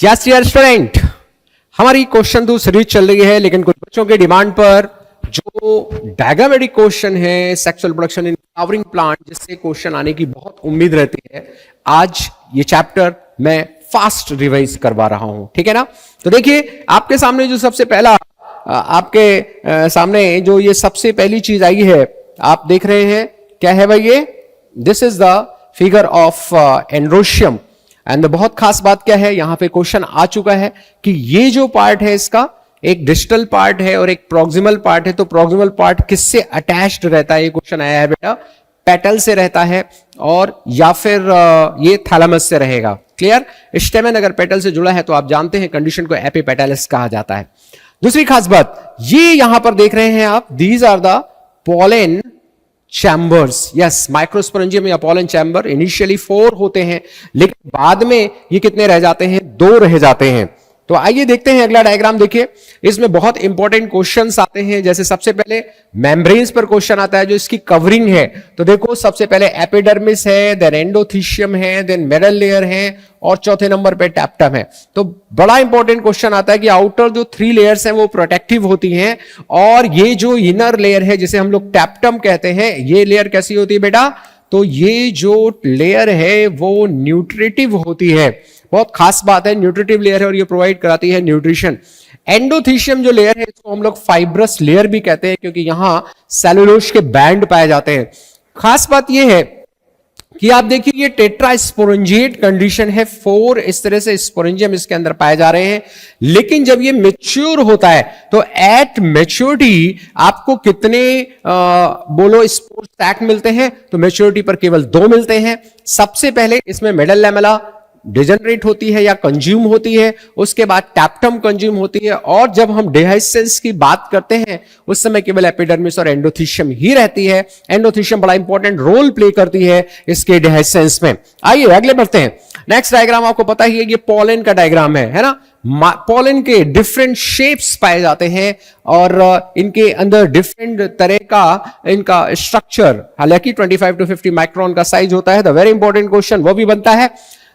Yes dear student, हमारी question तो series चल रही है, लेकिन कुछ बच्चों के डिमांड पर जो डायग्रामेटिक क्वेश्चन है sexual production in flowering plant, जिससे क्वेश्चन आने की बहुत उम्मीद रहती है, आज ये चैप्टर मैं फास्ट रिवाइज करवा रहा हूं। ठीक है ना। तो देखिए आपके सामने जो सबसे पहला आपके सामने जो ये सबसे पहली चीज आई है, आप देख रहे हैं क्या है भाई? ये this is the figure of androecium. And बहुत खास बात क्या है, यहां पे क्वेश्चन आ चुका है कि ये जो पार्ट है इसका एक डिस्टल पार्ट है और एक प्रोक्सिमल पार्ट है। तो प्रोक्सिमल पार्ट किससे अटैच्ड रहता है? ये क्वेश्चन आया है बेटा, पेटल से रहता है और या फिर ये थैलेमस से रहेगा। क्लियर? स्टेमन अगर पेटल से जुड़ा है तो आप जानते हैं कंडीशन को एपिपेटालिस कहा जाता है। दूसरी खास बात, ये यहां पर देख रहे हैं आप, these are the pollen chambers. Yes, microsporangium या पोलन चैम्बर इनिशियली 4 होते हैं, लेकिन बाद में ये कितने रह जाते हैं? 2 रह जाते हैं। तो आइए देखते हैं अगला डायग्राम। देखिए इसमें बहुत इंपॉर्टेंट क्वेश्चंस आते हैं। जैसे सबसे पहले मेम्ब्रेन्स पर क्वेश्चन आता है, जो इसकी कवरिंग है। तो देखो सबसे पहले एपिडर्मिस है, देन एंडोथीशियम है, देन मिडल लेयर है और चौथे नंबर पे टैप्टम है। तो बड़ा इंपॉर्टेंट क्वेश्चन आता है कि आउटर जो 3 लेयर्स हैं वो प्रोटेक्टिव होती हैं, और ये जो इनर लेयर है जिसे हम लोग टैप्टम कहते हैं, ये लेयर कैसी होती है बेटा? तो ये जो लेयर है वो न्यूट्रिटिव होती है। बहुत खास बात है, न्यूट्रिटिव लेयर है और ये प्रोवाइड कराती है न्यूट्रिशन। एंडोथीशियम जो लेयर है इसको हम लोग फाइब्रस लेयर भी कहते हैं, क्योंकि यहां सेलुलोज के बैंड पाए जाते हैं। खास बात यह है कि आप देखिए ये टेट्रास्पोरेंजिएट कंडीशन है, 4 इस तरह से स्पोरेंजियम इसके अंदर पाए जा रहे हैं। लेकिन जब ये मैच्योर होता है तो एट मैच्योरिटी आपको कितने बोलो स्पोर सैक मिलते हैं? तो मैच्योरिटी पर केवल 2 मिलते हैं। सबसे पहले इसमें मिडल लैमेला डिजनरेट होती है या कंज्यूम होती है, उसके बाद टैप्टम कंज्यूम होती है, और जब हम डेहाइसेंस की बात करते हैं उस समय केवल एपिडर्मिस और एंडोथीशियम ही रहती है। एंडोथीशियम बड़ा इंपॉर्टेंट रोल प्ले करती है इसके डेहाइसेंस में। आइए अगले बढ़ते हैं। नेक्स्ट डायग्राम आपको पता ही है, ये पोलन का डायग्राम है ना। पोलन के डिफरेंट शेप्स पाए जाते हैं और इनके अंदर डिफरेंट तरह का इनका स्ट्रक्चर, हालांकि 25 to 50 माइक्रोन का साइज होता है। द वेरी इंपॉर्टेंट क्वेश्चन वो भी बनता है।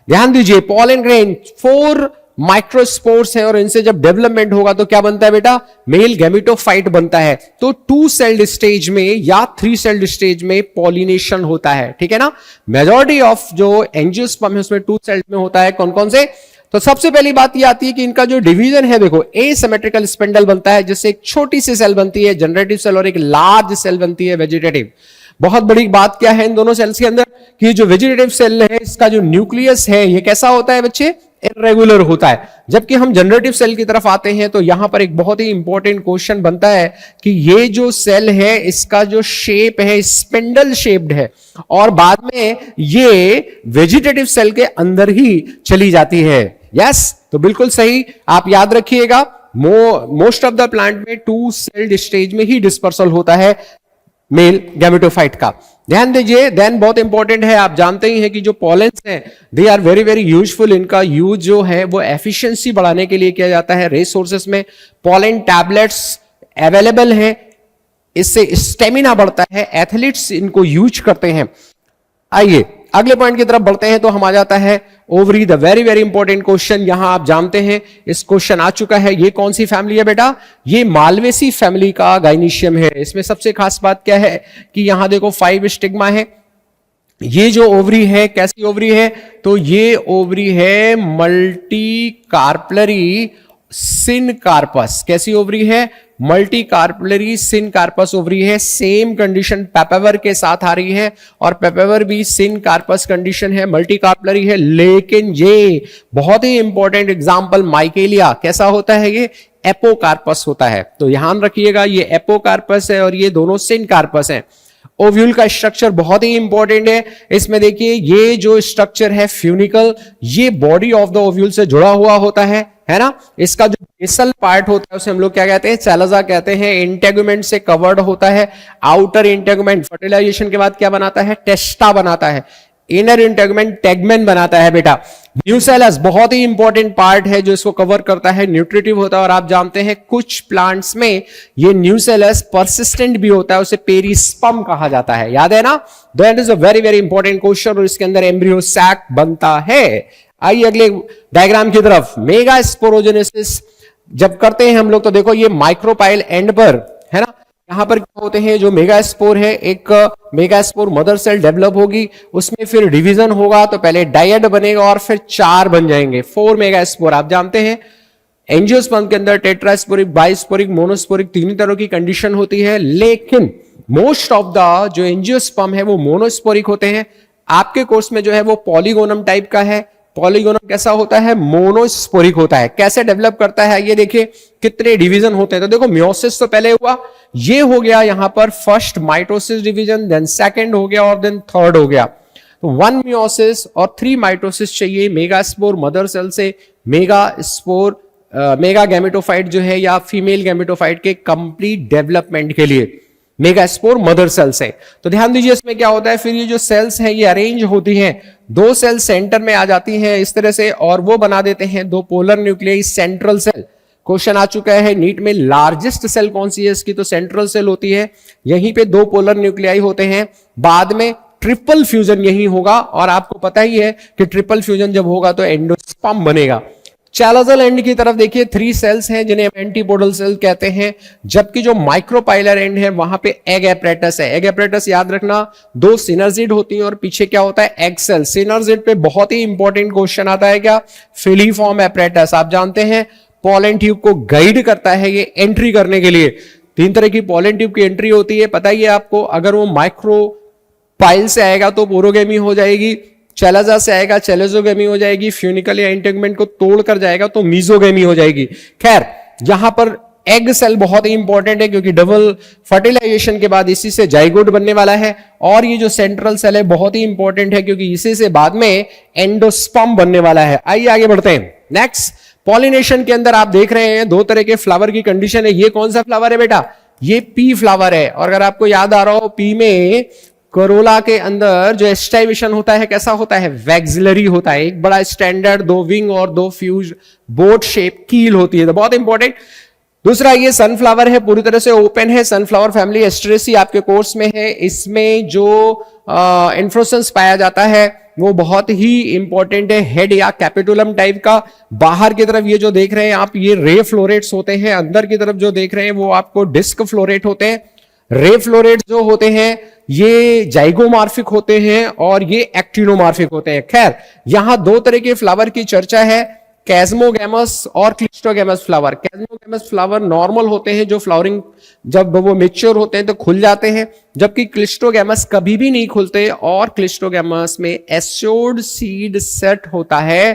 ध्यान दीजिए, पोलन ग्रेन 4 माइक्रोस्पोर्स है और इनसे जब डेवलपमेंट होगा तो क्या बनता है बेटा? मेल गैमेटोफाइट बनता है। तो 2 सेल्ड स्टेज में या 3 सेल्ड स्टेज में पॉलिनेशन होता है। ठीक है ना। मेजॉरिटी ऑफ जो एंजियोस्पर्म है उसमें 2 सेल्ड में होता है। कौन कौन से? तो सबसे पहली बात यह आती है कि इनका जो डिवीजन है, देखो एसिमेट्रिकल स्पिंडल बनता है, जिससे एक छोटी सी सेल बनती है जनरेटिव सेल और एक लार्ज सेल बनती है वेजिटेटिव। बहुत बड़ी बात क्या है इन दोनों सेल्स के अंदर कि जो वेजिटेटिव सेल है इसका जो न्यूक्लियस है ये कैसा होता है बच्चे? इरेगुलर होता है। जबकि हम जनरेटिव सेल की तरफ आते हैं तो यहां पर एक बहुत ही इंपॉर्टेंट क्वेश्चन बनता है कि ये जो सेल है इसका जो शेप है स्पिंडल शेप्ड है, और बाद में ये वेजिटेटिव सेल के अंदर ही चली जाती है। यस, तो बिल्कुल सही, आप याद रखिएगा। मोस्ट ऑफ द प्लांट में 2 सेल्ड स्टेज में ही डिस्पर्सल होता है मेल गैमेटोफाइट का। ध्यान दीजिए। देन बहुत इंपॉर्टेंट है, आप जानते ही हैं कि जो पॉलेंस हैं they are very very useful. इनका यूज जो है वो एफिशिएंसी बढ़ाने के लिए किया जाता है। रिसोर्सेस में पॉलन टैबलेट्स अवेलेबल हैं, इससे स्टेमिना बढ़ता है, एथलीट्स इनको यूज करते हैं। आइए अगले पॉइंट की तरफ बढ़ते हैं। तो हम आ जाता है ovary, the very very important question. यहां आप जानते हैं इस क्वेश्चन आ चुका है। ये कौन सी फैमिली है बेटा? ये मालवेसी फैमिली का गाइनीशियम है। इसमें सबसे खास बात क्या है कि यहां देखो 5 स्टिग्मा है। ये जो ओवरी है कैसी ओवरी है? तो ये ओवरी है मल्टी कार्पलरी सिन कार्पस। कैसी ओवरी है? मल्टी कार्पलरी सिन कार्पस ओवरी है। सेम कंडीशन पेपेवर के साथ आ रही है, और पेपेवर भी सिन कार्पस कंडीशन है, मल्टी कार्पलरी है। लेकिन ये बहुत ही इंपॉर्टेंट एग्जांपल माइकेलिया कैसा होता है? ये एपोकार्पस होता है। तो ध्यान रखिएगा, ये एपोकार्पस है और ये दोनों सिन कार्पस है। ओव्यूल का स्ट्रक्चर बहुत ही इंपॉर्टेंट है। इसमें देखिए ये जो स्ट्रक्चर है फ्यूनिकल, ये बॉडी ऑफ द ओव्यूल से जुड़ा हुआ होता है ना। इसका जो बेसल पार्ट होता है उसे हम लोग क्या कहते हैं? चैलाजा कहते हैं। इंटेगुमेंट से कवर्ड होता है। आउटर इंटेगुमेंट फर्टिलाइजेशन के बाद क्या बनाता है? टेस्टा बनाता है। इनर इंटेगुमेंट टेगमेन बनाता है बेटा। न्यूसेलस बहुत ही इंपॉर्टेंट पार्ट है जो इसको कवर करता है, न्यूट्रिटिव होता है। और आप जानते हैं कुछ प्लांट्स में ये न्यूसेलस परसिस्टेंट भी होता है, उसे पेरिस्पर्म कहा जाता है। याद है ना? That is a very very important question, और इसके अंदर एम्ब्रियो सैक बनता है। आइए अगले डायग्राम की तरफ। मेगा स्पोरोजेनेसिस जब करते हैं हम लोग तो देखो ये माइक्रोपाइल एंड पर है ना, यहां पर क्या होते हैं, जो मेगा स्पोर है, एक megaspore mother cell develop होगी, उसमें फिर डिवीजन होगा, तो पहले डायड बनेगा और फिर 4 बन जाएंगे, 4 मेगा स्पोर। आप जानते हैं एंजियोस्पर्म के अंदर टेट्रास्पोरिक, बाइस्पोरिक, मोनोस्पोरिक तीन तरह की कंडीशन होती है, लेकिन मोस्ट ऑफ द जो एंजियोस्पर्म है वो मोनोस्पोरिक होते हैं। आपके कोर्स में जो है वो पॉलीगोनम टाइप का है। पॉलीगोनम कैसा होता है, मोनोस्पोरिक होता है। कैसे डेवलप करता है ये देखिए, कितने डिवीजन होते हैं, तो देखो मियोसिस तो पहले हुआ, ये हो गया यहां पर first mitosis division, then second हो गया और देन थर्ड हो गया। तो 1 मियोसिस और 3 माइटोसिस चाहिए मेगा स्पोर मदर सेल से मेगा स्पोर मेगा गैमेटोफाइट जो है या फीमेल गैमेटोफाइट के कंप्लीट डेवलपमेंट के लिए मेगा स्पोर मदर सेल से। तो ध्यान दीजिए इसमें क्या होता है, फिर ये जो सेल्स हैं ये अरेंज होती हैं, 2 सेल सेंटर में आ जाती हैं इस तरह से और वो बना देते हैं 2 polar nuclei central cell. Question आ चुका है नीट में, लार्जेस्ट सेल कौन सी है इसकी, तो सेंट्रल सेल होती है। यहीं पे 2 पोलर न्यूक्लियाई होते हैं, बाद में ट्रिपल फ्यूजन यही होगा और आपको पता ही है कि ट्रिपल फ्यूजन जब होगा तो एंडोस्पर्म बनेगा। चैलोजल एंड की तरफ देखिए 3 सेल्स हैं जिन्हें एंटीपोडल सेल कहते हैं, जबकि जो माइक्रोपाइलर एंड है वहां पे एग एपरेटस है। एग एपरेटस याद रखना, 2 सिनर्जिड होती हैं और पीछे क्या होता है, एग सेल। सिनर्जिड पे बहुत ही इंपॉर्टेंट क्वेश्चन आता है क्या, फिलीफॉर्म एपरेटस। आप जानते हैं पॉलन ट्यूब को गाइड करता है ये एंट्री करने के लिए। 3 तरह की पॉलन ट्यूब की एंट्री होती है, पता ही है आपको। अगर वो माइक्रोपाइल से आएगा तो पोरोगेमी हो जाएगी, चैलाजा से आएगा चैलेजोगेमी हो जाएगी, फ्यूनिकल या इंटेगमेंट को तोड़कर जाएगा तो मीजोगेमी हो जाएगी। खैर यहां पर एग सेल बहुत ही इंपॉर्टेंट है क्योंकि डबल फर्टिलाइजेशन के बाद इसी से जाइगोट बनने वाला है, और ये जो सेंट्रल सेल है बहुत ही इंपॉर्टेंट है क्योंकि इसी से बाद में एंडोस्पर्म बनने वाला है। आइए आगे बढ़ते हैं। नेक्स्ट, पॉलिनेशन के अंदर आप देख रहे हैं 2 तरह के फ्लावर की कंडीशन है। ये कौन सा फ्लावर है बेटा, ये पी फ्लावर है। और अगर आपको याद आ रहा हो, पी में कोरोला के अंदर जो एस्टाइवेशन होता है कैसा होता है, वैक्सिलरी होता है। एक बड़ा स्टैंडर्ड 2 विंग और 2 फ्यूज बोट शेप कील होती है, तो बहुत इंपॉर्टेंट। दूसरा ये सनफ्लावर है, पूरी तरह से ओपन है। सनफ्लावर फैमिली एस्ट्रेसी आपके कोर्स में है। इसमें जो इन्फ्लोरेसेंस पाया जाता है वो बहुत ही इंपॉर्टेंट है, हेड या कैपिटुलम टाइप का। बाहर की तरफ ये जो देख रहे हैं आप, ये रे फ्लोरेट्स होते हैं। अंदर की तरफ जो देख रहे हैं वो आपको डिस्क फ्लोरेट होते हैं। रे फ्लोरेट जो होते हैं ये जाइगोमार्फिक होते हैं और ये एक्टिनोमार्फिक होते हैं। खैर यहां 2 तरह के फ्लावर की चर्चा है, कैस्मोगैमस और क्लिस्टोगैमस फ्लावर। कैस्मोगैमस फ्लावर नॉर्मल होते हैं, जो फ्लावरिंग जब वो मेच्योर होते हैं तो खुल जाते हैं, जबकि क्लिस्टोगैमस कभी भी नहीं खुलते। और क्लिस्टोगैमस में एसोड सीड सेट होता है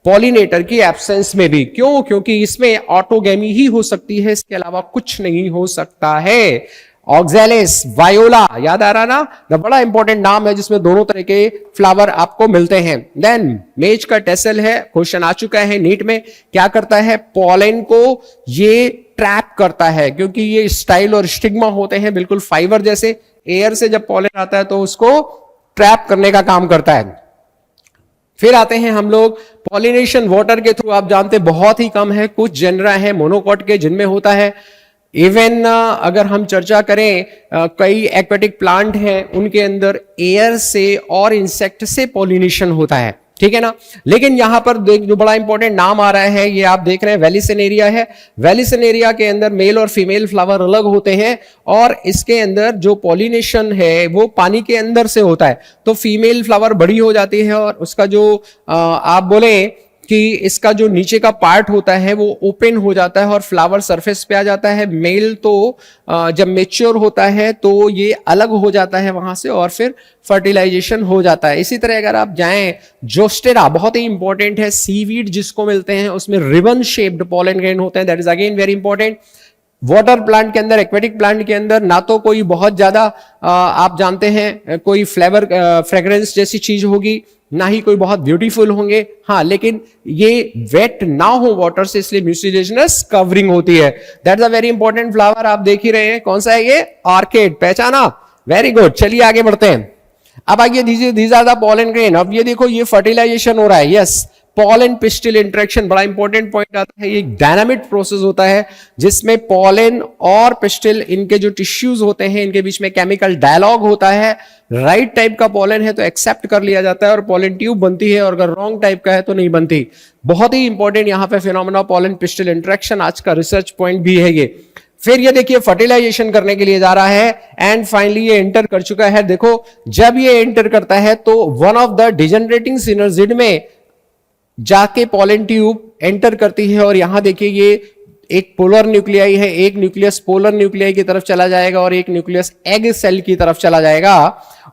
पॉलिनेटर की एब्सेंस में भी। क्यों, क्योंकि इसमें ऑटोगेमी ही हो सकती है, इसके अलावा कुछ नहीं हो सकता है। ऑक्सैलिस, वायोला, याद आ रहा ना, बड़ा इंपॉर्टेंट नाम है जिसमें दोनों तरह के फ्लावर आपको मिलते हैं। देन मेज का टेसल है, क्वेश्चन आ चुका है नीट में, क्या करता है, पॉलन को ये ट्रैप करता है क्योंकि ये स्टाइल और स्टिग्मा होते हैं बिल्कुल फाइबर जैसे। एयर से जब पॉलन आता है तो उसको ट्रैप करने का काम करता है। फिर आते हैं हम लोग पॉलिनेशन वाटर के थ्रू। आप जानते बहुत ही कम है, कुछ जेनरा है मोनोकॉट के जिनमें होता है। इवन अगर हम चर्चा करें कई एक्वेटिक प्लांट हैं उनके अंदर एयर से और इंसेक्ट से पॉलिनेशन होता है, ठीक है ना। लेकिन यहां पर जो बड़ा इंपॉर्टेंट नाम आ रहा है, ये आप देख रहे हैं वेलिसिनेरिया है। वेलिसिनेरिया के अंदर मेल और फीमेल फ्लावर अलग होते हैं और इसके अंदर जो पॉलिनेशन है वो पानी के अंदर से होता है। तो फीमेल फ्लावर बड़ी हो जाती है और उसका जो आप बोले कि इसका जो नीचे का पार्ट होता है वो ओपन हो जाता है और फ्लावर सरफेस पे आ जाता है। मेल तो जब मेच्योर होता है तो ये अलग हो जाता है वहां से और फिर फर्टिलाइजेशन हो जाता है। इसी तरह अगर आप जाएं, जोस्टेरा बहुत ही इंपॉर्टेंट है, सीवीड जिसको मिलते हैं उसमें रिबन शेप्ड पॉलन ग्रेन होते हैं, that is again very important. Water plant के अंदर, एक्वेटिक प्लांट के अंदर ना तो कोई बहुत ज्यादा आप जानते हैं कोई फ्लेवर फ्रेग्रेंस जैसी चीज होगी, ना ही कोई बहुत ब्यूटीफुल होंगे। हाँ, लेकिन ये वेट ना हो वाटर से, इसलिए म्यूसिलेजिनस कवरिंग होती है। That's a very important flower. आप देख ही रहे हैं कौन सा है ये, ऑर्किड, पहचाना, वेरी गुड। चलिए आगे बढ़ते हैं। अब आइए, these are the pollen grain. अब ये देखो ये फर्टिलाइजेशन हो रहा है, यस, पॉलन पिस्टिल इंटरेक्शन बड़ा इंपॉर्टेंट पॉइंट आता है। ये एक डायनामिक प्रोसेस होता है जिसमें पॉलन और पिस्टिल, इनके जो टिश्यूज होते हैं, इनके बीच में केमिकल डायलॉग होता है। राइट टाइप का पॉलन है तो एक्सेप्ट कर लिया जाता है और पॉलन ट्यूब बनती है, और अगर रॉन्ग टाइप का है तो नहीं बनती। बहुत ही इंपॉर्टेंट यहां पे फिनोमेना पॉलन पिस्टिल इंटरेक्शन, आज का रिसर्च पॉइंट भी है ये। फिर ये देखिए फर्टिलाइजेशन करने के लिए जा रहा है एंड फाइनली ये एंटर कर चुका है। देखो जब ये एंटर करता है तो वन ऑफ द डिजेनरेटिंग सिनर्जिड में जाके पॉलन ट्यूब एंटर करती है, और यहां देखिए ये एक पोलर न्यूक्लियाई है, एक न्यूक्लियस पोलर न्यूक्लियाई की तरफ चला जाएगा और एक न्यूक्लियस एग सेल की तरफ चला जाएगा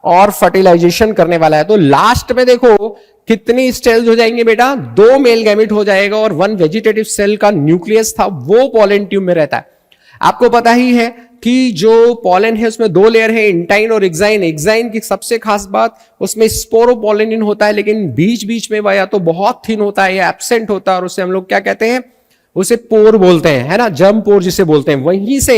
और फर्टिलाइजेशन करने वाला है। तो लास्ट में देखो कितनी स्टेल्स हो जाएंगे बेटा, 2 मेल गैमेट हो जाएगा और 1 वेजिटेटिव सेल का न्यूक्लियस था वो पॉलन ट्यूब में रहता है। आपको पता ही है कि जो पॉलन है उसमें 2 लेयर है, इंटाइन और एक्साइन। एक्साइन की सबसे खास बात उसमें स्पोरोपोलिन होता है, लेकिन बीच बीच में वह या तो बहुत थिन होता है या एब्सेंट होता है, और उसे हम लोग क्या कहते हैं, उसे पोर बोलते हैं, है ना, जर्म पोर जिसे बोलते हैं। वहीं से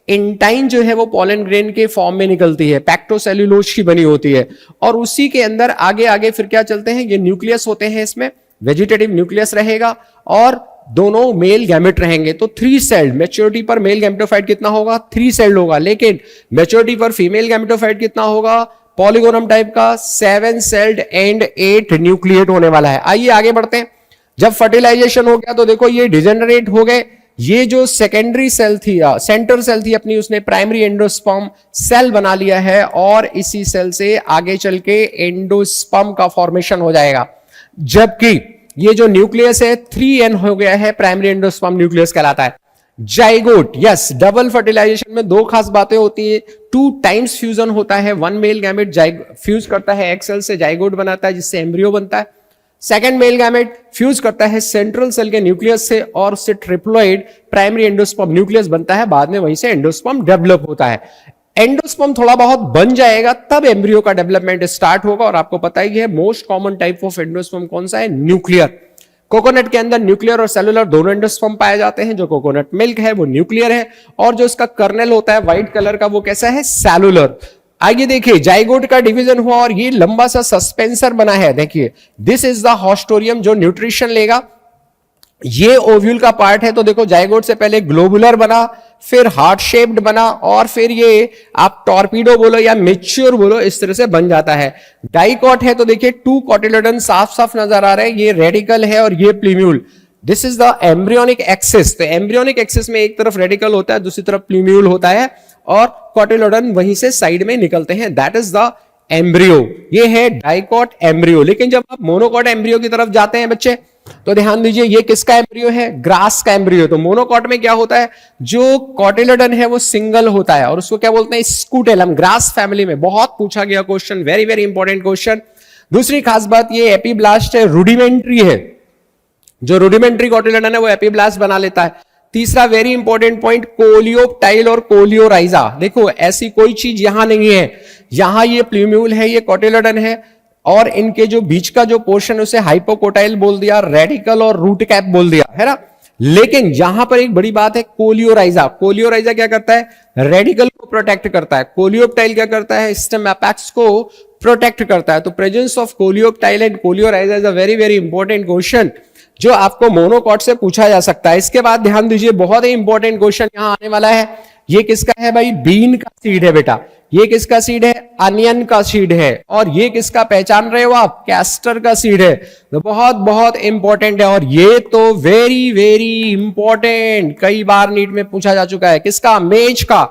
इंटाइन जो है वो पॉलन ग्रेन के फॉर्म में निकलती है, पैक्टोसेल्यूलोज की बनी होती है, और उसी के अंदर आगे आगे फिर क्या चलते हैं, ये न्यूक्लियस होते हैं, इसमें वेजिटेटिव न्यूक्लियस रहेगा और दोनों मेल गैमेट रहेंगे। तो 3 सेल्ड, मैच्योरिटी पर मेल गैमेटोफाइट कितना होगा, 3 सेल्ड होगा, लेकिन मैच्योरिटी पर फीमेल गैमेटोफाइट कितना होगा, पॉलीगोनम टाइप का 7 सेल्ड एंड 8 न्यूक्लिएट होने वाला है। आइए आगे बढ़ते हैं। जब फर्टिलाइजेशन हो गया तो देखो ये डिजेनरेट हो गए। ये जो सेकेंडरी सेल थी, सेंटर सेल थी अपनी, उसने प्राइमरी एंडोस्पर्म सेल बना लिया है और इसी सेल से आगे चल के एंडोस्पर्म का फॉर्मेशन हो जाएगा। जबकि ये जो न्यूक्लियस है 3N हो गया है, प्राइमरी एंडोस्पर्म न्यूक्लियस कहलाता है। जाइगोट, यस, डबल फर्टिलाइजेशन में 2 खास बातें होती है। 2 टाइम्स फ्यूजन होता है, 1 मेल गैमेट फ्यूज करता है एग सेल से, जाइगोट बनाता है जिससे एम्ब्रियो बनता है। सेकेंड मेल गैमेट फ्यूज करता है सेंट्रल सेल के न्यूक्लियस से और उससे ट्रिप्लॉइड प्राइमरी एंडोस्पर्म न्यूक्लियस बनता है, बाद में वहीं से एंडोस्पर्म डेवलप होता है। एंडोस्पर्म थोड़ा बहुत बन जाएगा तब एम्ब्रियो का डेवलपमेंट स्टार्ट होगा, और आपको पता ही है most common type of endosperm कौन सा है, न्यूक्लियर। कोकोनट के अंदर न्यूक्लियर और सेलुलर दोनों एंडोस्पर्म पाए जाते हैं। जो कोकोनट मिल्क है वो न्यूक्लियर है, और जो इसका कर्नेल होता है व्हाइट कलर का वो कैसा है, सेलुलर। आइए देखिए जाइगोट का डिवीजन हुआ और ये लंबा सा सस्पेंसर बना है। देखिए दिस इज द हॉस्टोरियम जो न्यूट्रिशन लेगा। ये ओव्यूल का पार्ट है, तो देखो जाइगोट से पहले ग्लोबुलर बना, फिर हार्ट शेप्ड बना, और फिर ये आप टॉर्पीडो बोलो या मेच्योर बोलो, इस तरह से बन जाता है। डाइकॉट है तो देखिए 2 कॉटिलेडन साफ साफ नजर आ रहे हैं, ये रेडिकल है और ये plumule. This is the embryonic axis. तो एम्ब्रियोनिक एक्सिस में एक तरफ रेडिकल होता है, दूसरी तरफ प्ल्यूम्यूल होता है, और कॉटिलेडन वहीं से साइड में निकलते हैं, दैट इज द एम्ब्रियो। ये है डाइकॉट एम्ब्रियो। लेकिन जब आप मोनोकॉट एम्ब्रियो की तरफ जाते हैं बच्चे, तो ध्यान दीजिए ये किसका एम्ब्रियो है, ग्रास का एम्ब्रियो। तो मोनोकॉट में क्या होता है, जो कॉटिलेडन है वो सिंगल होता है और उसको क्या बोलते हैं, स्कूटेलम। ग्रास फैमिली में बहुत पूछा गया question, very very important question. दूसरी खास बात ये एपीब्लास्ट है, रूडिमेंट्री है, जो रूडिमेंट्री कॉटिलेडन है वो एपीब्लास्ट बना लेता है। तीसरा वेरी इंपॉर्टेंट पॉइंट, कोलियोप्टाइल और कोलियोराइजा। देखो ऐसी कोई चीज यहां नहीं है, यहां ये प्ल्यूम्यूल है, ये कॉटिलेडन है, और इनके जो बीच का जो पोर्शन उसे हाइपोकोटाइल बोल दिया, रेडिकल और रूट कैप बोल दिया, है ना। लेकिन यहां पर एक बड़ी बात है, कोलियोराइजा। कोलियोराइजा क्या करता है, रेडिकल को प्रोटेक्ट करता है। कोलियोप्टाइल क्या करता है, स्टेम एपेक्स को प्रोटेक्ट करता है। तो presence of coleoptile and coleorhiza is a very very important question जो आपको मोनोकॉट से पूछा जा सकता है। इसके बाद ध्यान दीजिए बहुत ही इंपॉर्टेंट क्वेश्चन यहां आने वाला है। ये किसका है भाई, बीन का सीड है बेटा। ये किसका सीड है, अनियन का सीड है। और ये किसका पहचान रहे हो आप, कैस्टर का सीड है। तो बहुत बहुत इंपॉर्टेंट है, और ये तो वेरी वेरी इंपॉर्टेंट, कई बार नीट में पूछा जा चुका है। किसका, मेज का।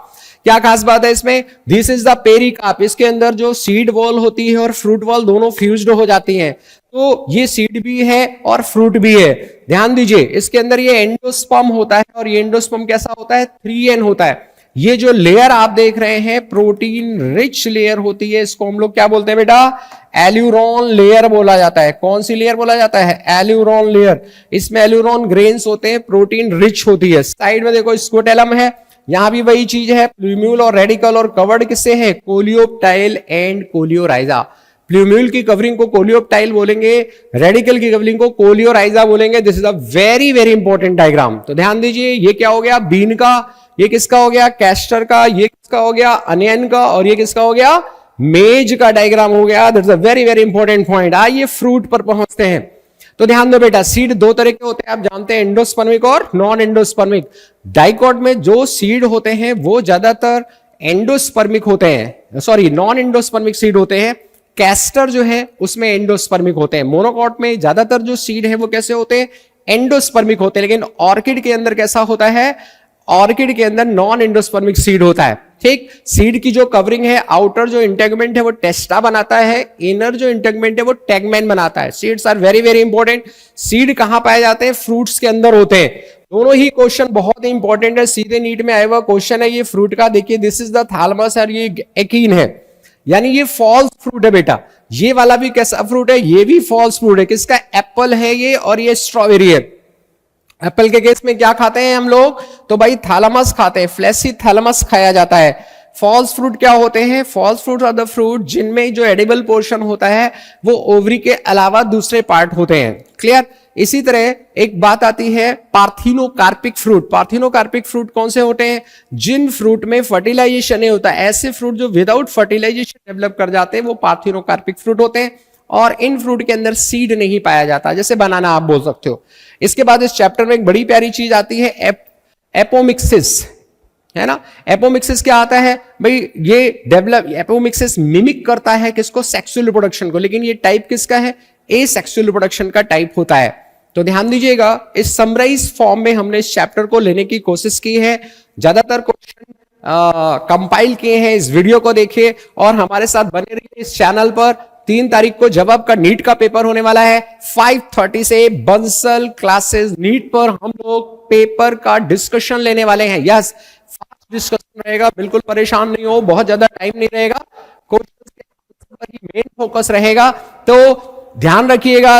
क्या खास बात है इसमें, दिस इज द पेरिकार्प। इसके अंदर जो सीड वॉल होती है और फ्रूट वॉल दोनों फ्यूज्ड हो जाती हैं। तो ये सीड भी है और फ्रूट भी है। ध्यान दीजिए इसके अंदर ये एंडोस्पर्म होता है, और ये एंडोस्पर्म कैसा होता है, 3N होता है। ये जो लेयर आप देख रहे हैं प्रोटीन रिच लेयर होती है, इसको हम लोग क्या बोलते हैं बेटा, एल्यूरोन लेयर बोला जाता है। कौन सी लेयर बोला जाता है, एल्यूरोन लेयर। इसमें एल्यूरोन ग्रेन्स होते हैं, प्रोटीन रिच होती है। साइड में देखो स्कोटेलम है, यहां भी वही चीज है, प्ल्यूम्यूल और रेडिकल, और कवर्ड किससे है, कोलियोप्टाइल एंड कोलियोराइजा। प्ल्यूम्यूल की कवरिंग को कोलियोप्टाइल बोलेंगे, रेडिकल की कवरिंग को कोलियोराइजा बोलेंगे। This is a very very important diagram. तो ध्यान दीजिए ये क्या हो गया, बीन का, ये किसका हो गया, कैस्टर का, ये किसका हो गया, अनियन का, और ये किसका हो गया, मेज का डायग्राम हो गया। That's a very very important point. आइए फ्रूट पर पहुंचते हैं। तो ध्यान दो बेटा, सीड दो तरह के होते हैं, आप जानते हैं, एंडोस्पर्मिक और नॉन एंडोस्पर्मिक। डाइकॉट में जो सीड होते हैं वो ज्यादातर एंडोस्पर्मिक होते हैं, सॉरी नॉन एंडोस्पर्मिक सीड होते हैं। कैस्टर जो है उसमें एंडोस्पर्मिक होते हैं। मोनोकॉट में ज्यादातर जो सीड है वो कैसे होते हैं, एंडोस्पर्मिक होते हैं। लेकिन ऑर्किड के अंदर कैसा होता है, ऑर्किड के अंदर नॉन एंडोस्पर्मिक सीड होता है। ठीक, सीड की जो कवरिंग है, आउटर जो इंटेगमेंट है वो टेस्टा बनाता है, इनर जो इंटेगमेंट है वो टैगमेन बनाता है। Seeds are very very important. Seed कहां पाए जाते हैं, फ्रूट्स के अंदर होते हैं। दोनों ही क्वेश्चन बहुत ही इंपॉर्टेंट है, सीधे नीट में आया हुआ क्वेश्चन है ये फ्रूट का। देखिए दिस इज द थैलेमस और ये एकीन है, यानी ये फॉल्स फ्रूट है बेटा। ये वाला भी कैसा फ्रूट है, ये भी फॉल्स फ्रूट है। किसका, एप्पल है ये, और ये स्ट्रॉबेरी है। एप्पल के केस में क्या खाते हैं हम लोग, तो भाई थैलेमस खाते हैं, फ्लैसी थैलेमस खाया जाता है। फॉल्स फ्रूट क्या होते हैं, false fruit are the fruit जिनमें जो एडिबल पोर्शन होता है वो ओवरी के अलावा दूसरे पार्ट होते हैं। क्लियर। इसी तरह एक बात आती है पार्थिनोकार्पिक फ्रूट। पार्थिनोकार्पिक फ्रूट कौन से होते हैं, जिन फ्रूट में फर्टिलाइजेशन नहीं होता, ऐसे फ्रूट जो विदाउट फर्टिलाइजेशन डेवलप कर जाते हैं वो पार्थिनोकार्पिक फ्रूट होते हैं। और इन फ्रूट के अंदर सीड नहीं पाया जाता, जैसे बनाना आप बोल सकते हो। इसके बाद इस चैप्टर में एक बड़ी प्यारी चीज आती है एपोमिक्सिस, है ना। एपोमिक्सिस क्या आता है भाई, ये डेवलप, एपोमिक्सिस मिमिक करता है किसको, सेक्सुअल रिप्रोडक्शन को। लेकिन ये टाइप किसका है, ए सेक्सुअल रिप्रोडक्शन का टाइप होता है। तो ध्यान दीजिएगा, इस समराइज फॉर्म में हमने इस चैप्टर को लेने की कोशिश की है। ज्यादातर क्वेश्चन कंपाइल किए हैं, इस वीडियो को देखिए और हमारे साथ बने रहिए इस चैनल पर। 3 तारीख को जब आपका नीट का पेपर होने वाला है 5:30 से बंसल क्लासेस नीट पर हम लोग पेपर का डिस्कशन लेने वाले हैं। यस, फास्ट डिस्कशन रहेगा, बिल्कुल परेशान नहीं हो, बहुत ज्यादा टाइम नहीं रहेगा, क्वेश्चंस के आंसर पर ही मेन फोकस रहेगा। तो ध्यान रखिएगा,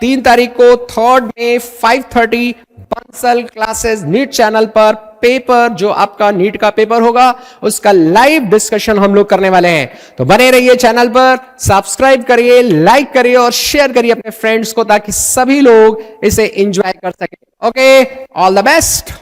3 तारीख को 3 मई 5:30 बंसल क्लासेस नीट चैनल पर पेपर, जो आपका नीट का पेपर होगा उसका लाइव डिस्कशन हम लोग करने वाले हैं। तो बने रहिए चैनल पर, सब्सक्राइब करिए, लाइक करिए और शेयर करिए अपने फ्रेंड्स को, ताकि सभी लोग इसे एंजॉय कर सके। Okay, all the best.